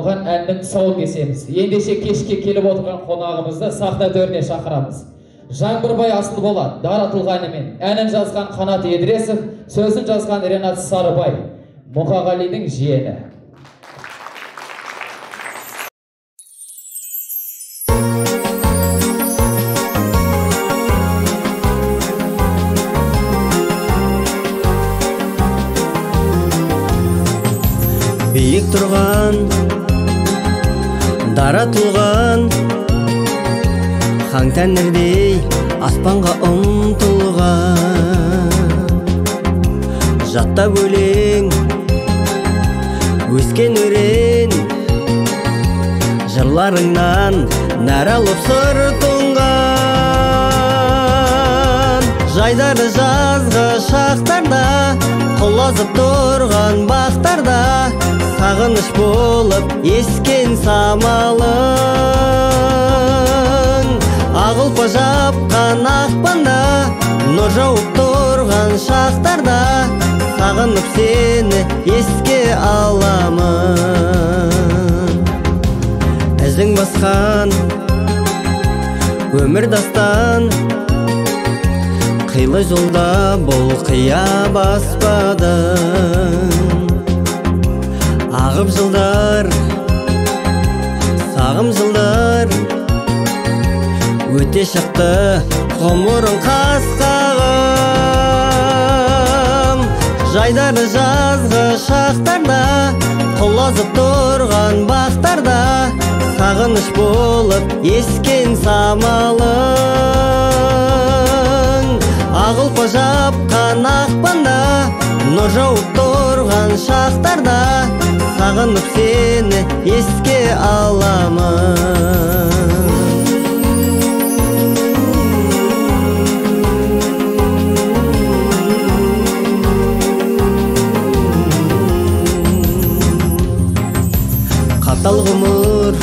арналған әннің тұсауын кесеміз. Ендеше кешке келіп отырған қонағымызды сахна төріне шақырамыз. Жаңбырбай Асылболат даратылғанымен, әнін жазған Қанат Едресов, сөзін жазған Ренат Сарыбай, Мұқағалидың жиені. Биік тұрған, даратылған, хаң тәңірдей аспанға ұмтылған. Жаттап өлең, өскен өрен, жырларыңнан нәр алып сыр тұнған. Жайдары жазғы шақтарда, құлазып тұрған бақтарда, сағыныш болып ескен самалың. Ағылпа жапқан ақпанда, нұр жауып тұрған шақтарда, сағынып сені еске аламын. Ізің басқан өмір дастан, қилы жолда бұл қия баспадың. Ағып жылдар, сағым жылдар, өте шықты ғұмырың қасқағым. Жайдары жазғы шақтарда, құлазып тұрған бақтарда, сағыныш болып ескен самалың. Ағылпа жапқан ақпанда, нұр жауып тұрған шақтарда, сағынып сені еске аламын. Қатал ғұмыр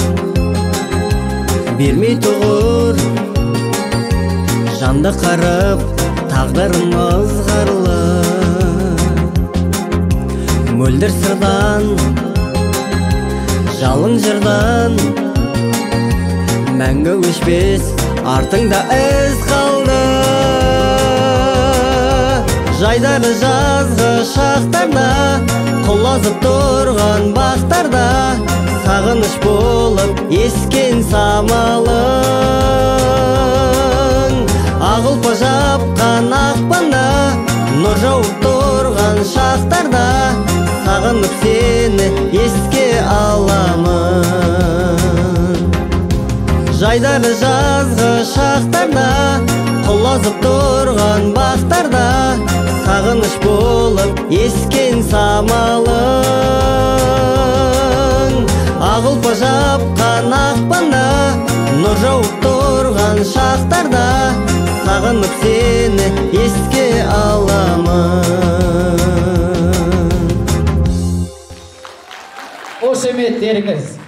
бермей тұғыр, жанды қарып тағдырымыз ғарлы. Мөлдір сырдан, жалын жырдан, мәңгі өшпес артыңда із қалды. Жайдары жазғы шақтарда, құлазып тұрған бақтарда, сағыныш болып ескен самалың. Ағылпа жапқан ақпанда, нұр жауып тұрған шақтарда, сағынып сені еске аламын. Жайдары жазғы шақтарда, құлазып тұрған бақтарда, сағыныш болып ескен самалың. Ағылпа жапқан ақпанда, нұр жауып тұрған шақтарда, сағынып сені еске аламын. Қошеметтеріңіз.